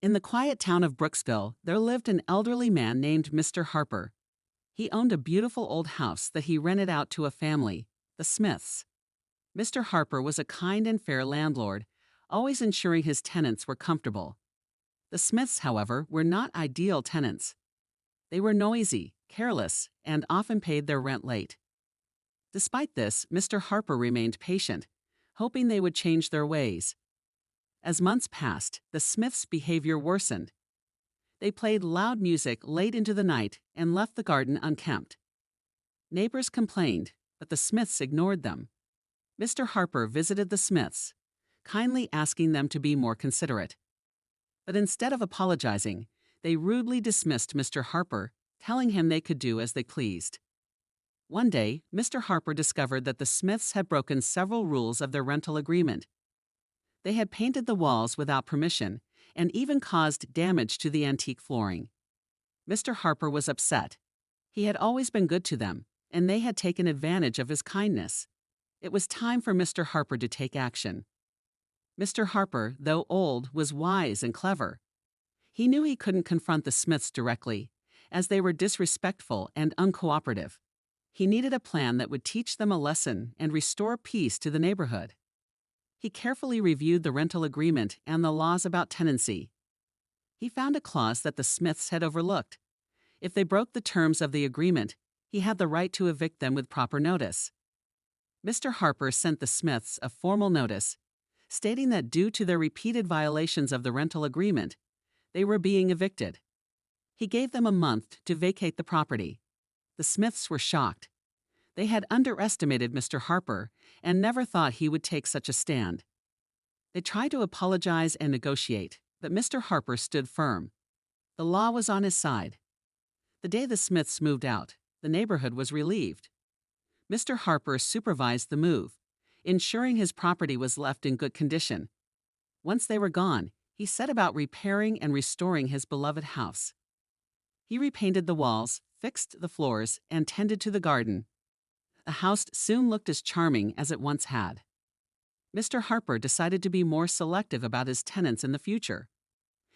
In the quiet town of Brooksville, there lived an elderly man named Mr. Harper. He owned a beautiful old house that he rented out to a family, the Smiths. Mr. Harper was a kind and fair landlord, always ensuring his tenants were comfortable. The Smiths, however, were not ideal tenants. They were noisy, careless, and often paid their rent late. Despite this, Mr. Harper remained patient, hoping they would change their ways. As months passed, the Smiths' behavior worsened. They played loud music late into the night and left the garden unkempt. Neighbors complained, but the Smiths ignored them. Mr. Harper visited the Smiths, kindly asking them to be more considerate. But instead of apologizing, they rudely dismissed Mr. Harper, telling him they could do as they pleased. One day, Mr. Harper discovered that the Smiths had broken several rules of their rental agreement. They had painted the walls without permission and even caused damage to the antique flooring. Mr. Harper was upset. He had always been good to them, and they had taken advantage of his kindness. It was time for Mr. Harper to take action. Mr. Harper, though old, was wise and clever. He knew he couldn't confront the Smiths directly, as they were disrespectful and uncooperative. He needed a plan that would teach them a lesson and restore peace to the neighborhood. He carefully reviewed the rental agreement and the laws about tenancy. He found a clause that the Smiths had overlooked. If they broke the terms of the agreement, he had the right to evict them with proper notice. Mr. Harper sent the Smiths a formal notice, stating that due to their repeated violations of the rental agreement, they were being evicted. He gave them a month to vacate the property. The Smiths were shocked. They had underestimated Mr. Harper and never thought he would take such a stand. They tried to apologize and negotiate, but Mr. Harper stood firm. The law was on his side. The day the Smiths moved out, the neighborhood was relieved. Mr. Harper supervised the move, ensuring his property was left in good condition. Once they were gone, he set about repairing and restoring his beloved house. He repainted the walls, fixed the floors, and tended to the garden. The house soon looked as charming as it once had. Mr. Harper decided to be more selective about his tenants in the future.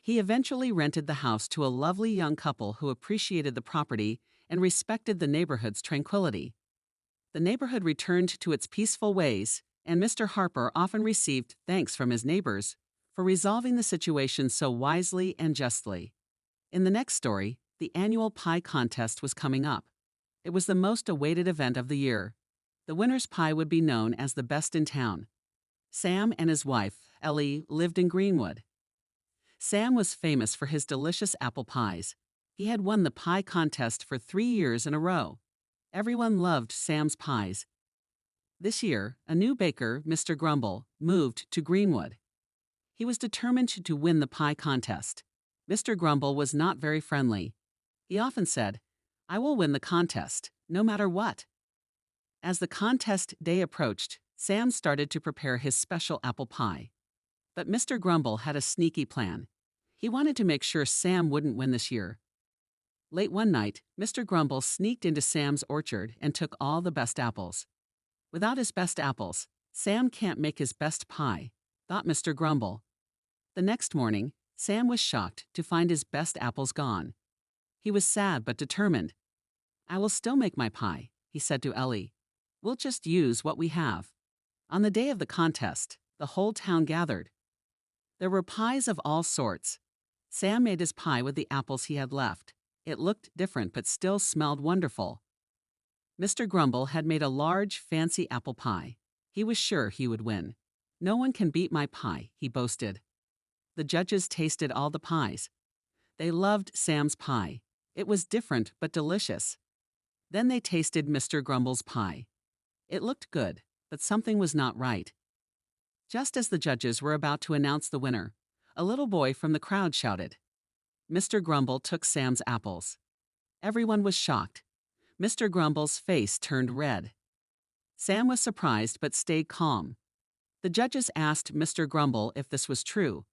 He eventually rented the house to a lovely young couple who appreciated the property and respected the neighborhood's tranquility. The neighborhood returned to its peaceful ways, and Mr. Harper often received thanks from his neighbors for resolving the situation so wisely and justly. In the next story, the annual pie contest was coming up. It was the most awaited event of the year. The winner's pie would be known as the best in town. Sam and his wife, Ellie, lived in Greenwood. Sam was famous for his delicious apple pies. He had won the pie contest for 3 years in a row. Everyone loved Sam's pies. This year, a new baker, Mr. Grumble, moved to Greenwood. He was determined to win the pie contest. Mr. Grumble was not very friendly. He often said, "I will win the contest, no matter what." As the contest day approached, Sam started to prepare his special apple pie. But Mr. Grumble had a sneaky plan. He wanted to make sure Sam wouldn't win this year. Late one night, Mr. Grumble sneaked into Sam's orchard and took all the best apples. Without his best apples, Sam can't make his best pie, thought Mr. Grumble. The next morning, Sam was shocked to find his best apples gone. He was sad but determined. "I will still make my pie," he said to Ellie. "We'll just use what we have." On the day of the contest, the whole town gathered. There were pies of all sorts. Sam made his pie with the apples he had left. It looked different but still smelled wonderful. Mr. Grumble had made a large, fancy apple pie. He was sure he would win. "No one can beat my pie," he boasted. The judges tasted all the pies. They loved Sam's pie. It was different but delicious. Then they tasted Mr. Grumble's pie. It looked good, but something was not right. Just as the judges were about to announce the winner, a little boy from the crowd shouted. Mr. Grumble took Sam's apples. Everyone was shocked. Mr. Grumble's face turned red. Sam was surprised but stayed calm. The judges asked Mr. Grumble if this was true.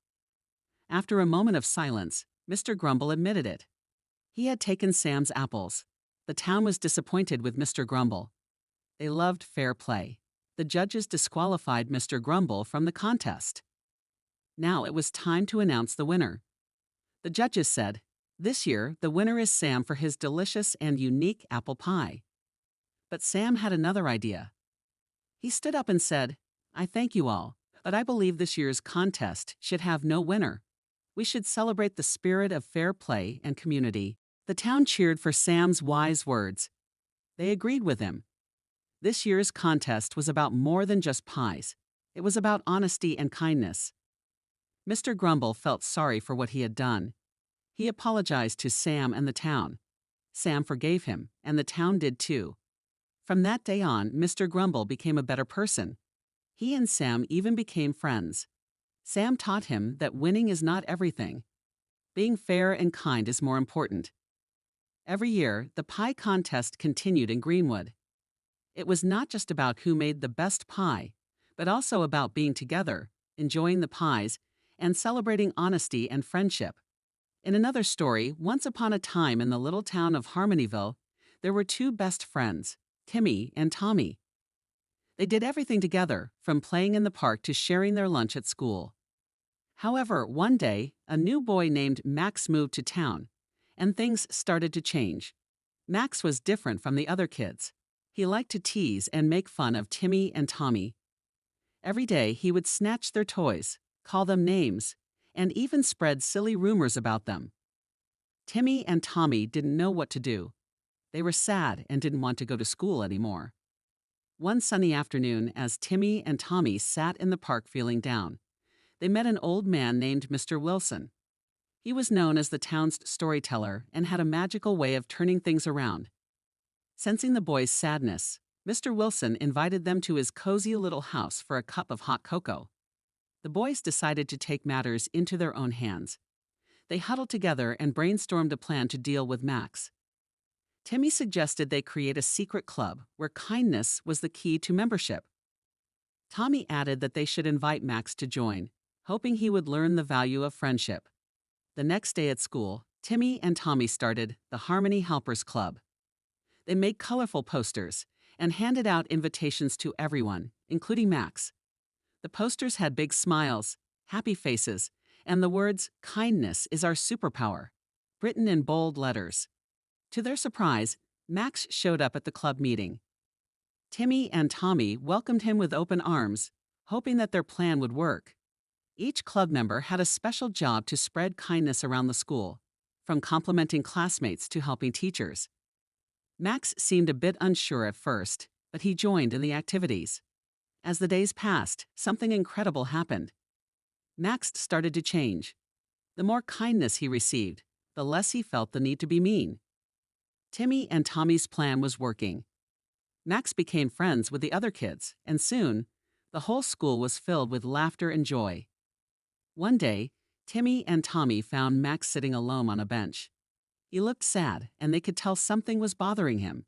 After a moment of silence, Mr. Grumble admitted it. He had taken Sam's apples. The town was disappointed with Mr. Grumble. They loved fair play. The judges disqualified Mr. Grumble from the contest. Now it was time to announce the winner. The judges said, "This year, the winner is Sam for his delicious and unique apple pie." But Sam had another idea. He stood up and said, "I thank you all, but I believe this year's contest should have no winner. We should celebrate the spirit of fair play and community." The town cheered for Sam's wise words. They agreed with him. This year's contest was about more than just pies. It was about honesty and kindness. Mr. Grumble felt sorry for what he had done. He apologized to Sam and the town. Sam forgave him, and the town did too. From that day on, Mr. Grumble became a better person. He and Sam even became friends. Sam taught him that winning is not everything. Being fair and kind is more important. Every year, the pie contest continued in Greenwood. It was not just about who made the best pie, but also about being together, enjoying the pies, and celebrating honesty and friendship. In another story, once upon a time in the little town of Harmonyville, there were two best friends, Timmy and Tommy. They did everything together, from playing in the park to sharing their lunch at school. However, one day, a new boy named Max moved to town, and things started to change. Max was different from the other kids. He liked to tease and make fun of Timmy and Tommy. Every day, he would snatch their toys, call them names, and even spread silly rumors about them. Timmy and Tommy didn't know what to do. They were sad and didn't want to go to school anymore. One sunny afternoon, as Timmy and Tommy sat in the park feeling down, they met an old man named Mr. Wilson. He was known as the town's storyteller and had a magical way of turning things around. Sensing the boys' sadness, Mr. Wilson invited them to his cozy little house for a cup of hot cocoa. The boys decided to take matters into their own hands. They huddled together and brainstormed a plan to deal with Max. Timmy suggested they create a secret club where kindness was the key to membership. Tommy added that they should invite Max to join, hoping he would learn the value of friendship. The next day at school, Timmy and Tommy started the Harmony Helpers Club. They made colorful posters and handed out invitations to everyone, including Max. The posters had big smiles, happy faces, and the words, "Kindness is our superpower," written in bold letters. To their surprise, Max showed up at the club meeting. Timmy and Tommy welcomed him with open arms, hoping that their plan would work. Each club member had a special job to spread kindness around the school, from complimenting classmates to helping teachers. Max seemed a bit unsure at first, but he joined in the activities. As the days passed, something incredible happened. Max started to change. The more kindness he received, the less he felt the need to be mean. Timmy and Tommy's plan was working. Max became friends with the other kids, and soon, the whole school was filled with laughter and joy. One day, Timmy and Tommy found Max sitting alone on a bench. He looked sad, and they could tell something was bothering him.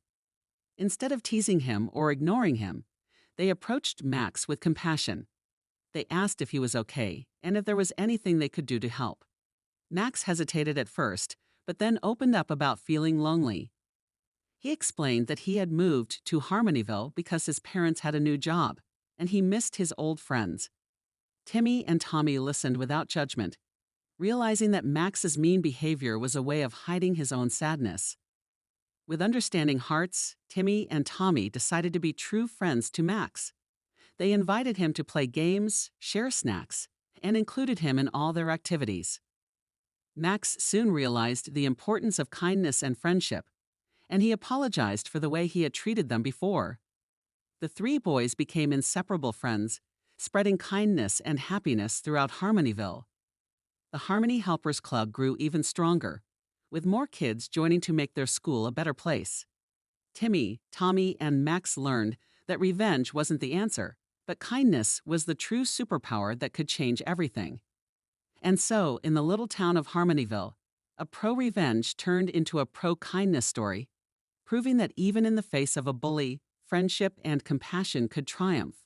Instead of teasing him or ignoring him, they approached Max with compassion. They asked if he was okay and if there was anything they could do to help. Max hesitated at first, but then opened up about feeling lonely. He explained that he had moved to Harmonyville because his parents had a new job, and he missed his old friends. Timmy and Tommy listened without judgment, realizing that Max's mean behavior was a way of hiding his own sadness. With understanding hearts, Timmy and Tommy decided to be true friends to Max. They invited him to play games, share snacks, and included him in all their activities. Max soon realized the importance of kindness and friendship, and he apologized for the way he had treated them before. The three boys became inseparable friends, spreading kindness and happiness throughout Harmonyville. The Harmony Helpers Club grew even stronger, with more kids joining to make their school a better place. Timmy, Tommy, and Max learned that revenge wasn't the answer, but kindness was the true superpower that could change everything. And so, in the little town of Harmonyville, a pro-revenge turned into a pro-kindness story, proving that even in the face of a bully, friendship and compassion could triumph.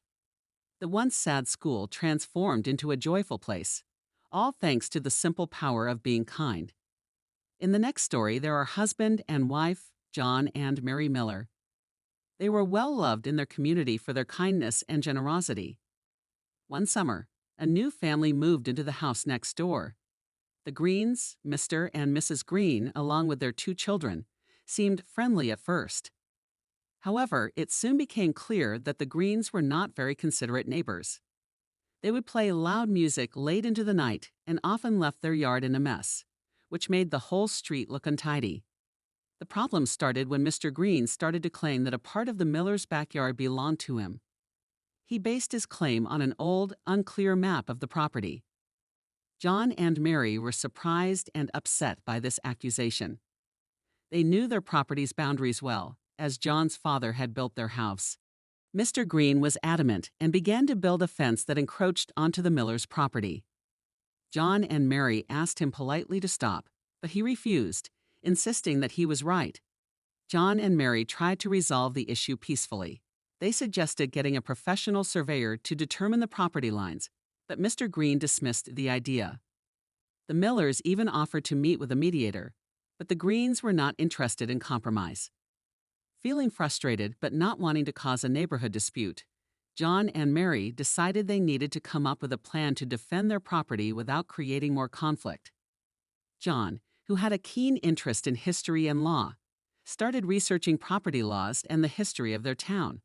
The once sad school transformed into a joyful place, all thanks to the simple power of being kind. In the next story, there are husband and wife, John and Mary Miller. They were well loved in their community for their kindness and generosity. One summer, a new family moved into the house next door. The Greens, Mr. and Mrs. Green, along with their 2 children, seemed friendly at first. However, it soon became clear that the Greens were not very considerate neighbors. They would play loud music late into the night and often left their yard in a mess, which made the whole street look untidy. The problem started when Mr. Green started to claim that a part of the Millers' backyard belonged to him. He based his claim on an old, unclear map of the property. John and Mary were surprised and upset by this accusation. They knew their property's boundaries well, as John's father had built their house. Mr. Green was adamant and began to build a fence that encroached onto the Millers' property. John and Mary asked him politely to stop, but he refused, insisting that he was right. John and Mary tried to resolve the issue peacefully. They suggested getting a professional surveyor to determine the property lines, but Mr. Green dismissed the idea. The Millers even offered to meet with a mediator, but the Greens were not interested in compromise. Feeling frustrated but not wanting to cause a neighborhood dispute, John and Mary decided they needed to come up with a plan to defend their property without creating more conflict. John, who had a keen interest in history and law, started researching property laws and the history of their town.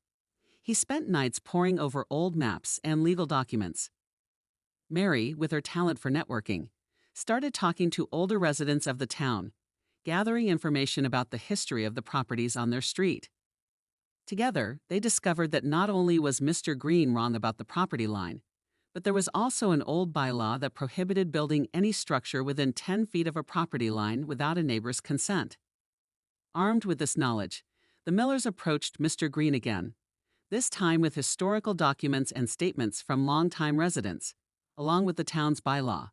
He spent nights poring over old maps and legal documents. Mary, with her talent for networking, started talking to older residents of the town, gathering information about the history of the properties on their street. Together, they discovered that not only was Mr. Green wrong about the property line, but there was also an old bylaw that prohibited building any structure within 10 feet of a property line without a neighbor's consent. Armed with this knowledge, the Millers approached Mr. Green again, this time with historical documents and statements from longtime residents, along with the town's bylaw.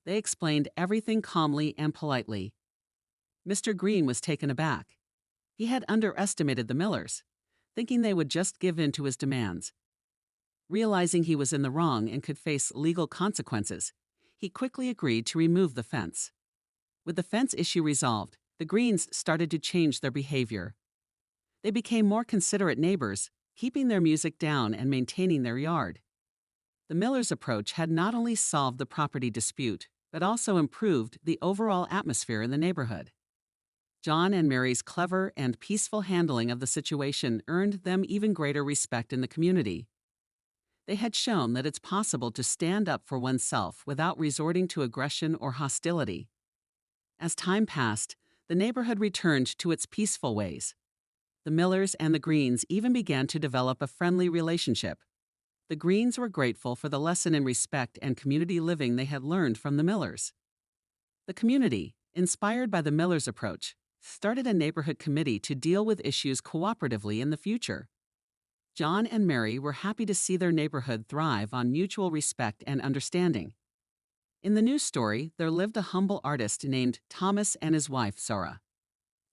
They explained everything calmly and politely. Mr. Green was taken aback. He had underestimated the Millers, thinking they would just give in to his demands. Realizing he was in the wrong and could face legal consequences, he quickly agreed to remove the fence. With the fence issue resolved, the Greens started to change their behavior. They became more considerate neighbors, keeping their music down and maintaining their yard. The Millers' approach had not only solved the property dispute, but also improved the overall atmosphere in the neighborhood. John and Mary's clever and peaceful handling of the situation earned them even greater respect in the community. They had shown that it's possible to stand up for oneself without resorting to aggression or hostility. As time passed, the neighborhood returned to its peaceful ways. The Millers and the Greens even began to develop a friendly relationship. The Greens were grateful for the lesson in respect and community living they had learned from the Millers. The community, inspired by the Millers' approach, started a neighborhood committee to deal with issues cooperatively in the future. John and Mary were happy to see their neighborhood thrive on mutual respect and understanding. In the news story, there lived a humble artist named Thomas and his wife, Sarah.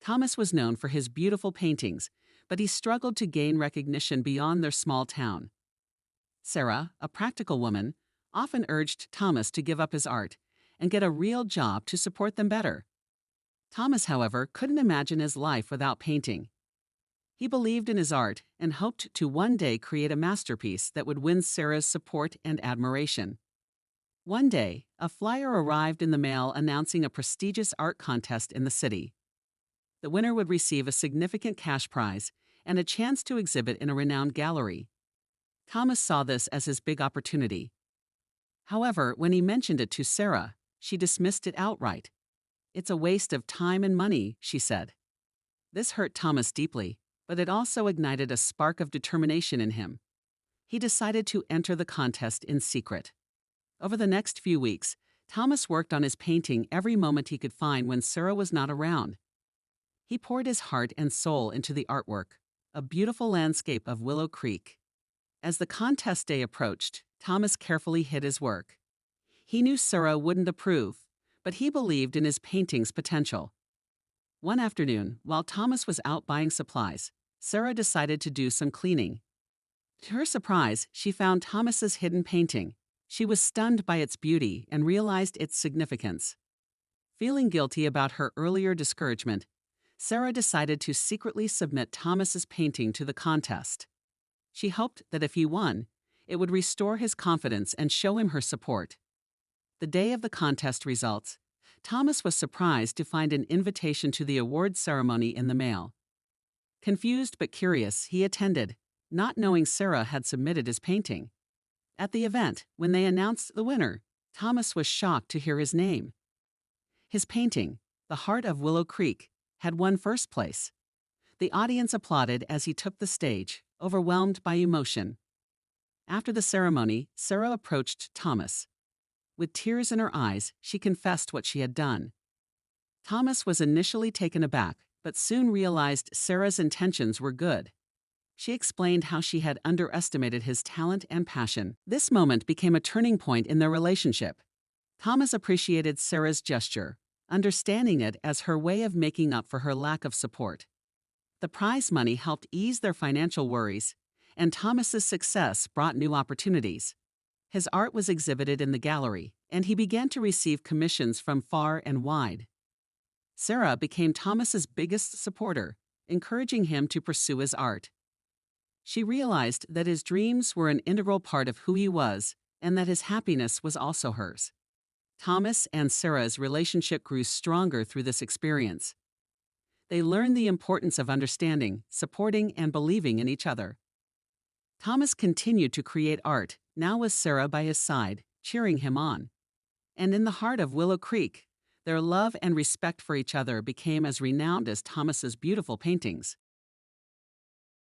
Thomas was known for his beautiful paintings, but he struggled to gain recognition beyond their small town. Sarah, a practical woman, often urged Thomas to give up his art and get a real job to support them better. Thomas, however, couldn't imagine his life without painting. He believed in his art and hoped to one day create a masterpiece that would win Sarah's support and admiration. One day, a flyer arrived in the mail announcing a prestigious art contest in the city. The winner would receive a significant cash prize and a chance to exhibit in a renowned gallery. Thomas saw this as his big opportunity. However, when he mentioned it to Sarah, she dismissed it outright. "It's a waste of time and money," she said. This hurt Thomas deeply, but it also ignited a spark of determination in him. He decided to enter the contest in secret. Over the next few weeks, Thomas worked on his painting every moment he could find when Sarah was not around. He poured his heart and soul into the artwork, a beautiful landscape of Willow Creek. As the contest day approached, Thomas carefully hid his work. He knew Sarah wouldn't approve, but he believed in his painting's potential. One afternoon, while Thomas was out buying supplies, Sarah decided to do some cleaning. To her surprise, she found Thomas's hidden painting. She was stunned by its beauty and realized its significance. Feeling guilty about her earlier discouragement, Sarah decided to secretly submit Thomas's painting to the contest. She hoped that if he won, it would restore his confidence and show him her support. The day of the contest results, Thomas was surprised to find an invitation to the award ceremony in the mail. Confused but curious, he attended, not knowing Sarah had submitted his painting. At the event, when they announced the winner, Thomas was shocked to hear his name. His painting, The Heart of Willow Creek, had won first place. The audience applauded as he took the stage, overwhelmed by emotion. After the ceremony, Sarah approached Thomas. With tears in her eyes, she confessed what she had done. Thomas was initially taken aback, but soon realized Sarah's intentions were good. She explained how she had underestimated his talent and passion. This moment became a turning point in their relationship. Thomas appreciated Sarah's gesture, understanding it as her way of making up for her lack of support. The prize money helped ease their financial worries, and Thomas's success brought new opportunities. His art was exhibited in the gallery, and he began to receive commissions from far and wide. Sarah became Thomas's biggest supporter, encouraging him to pursue his art. She realized that his dreams were an integral part of who he was, and that his happiness was also hers. Thomas and Sarah's relationship grew stronger through this experience. They learned the importance of understanding, supporting, and believing in each other. Thomas continued to create art, now with Sarah by his side, cheering him on. And in the heart of Willow Creek, their love and respect for each other became as renowned as Thomas's beautiful paintings.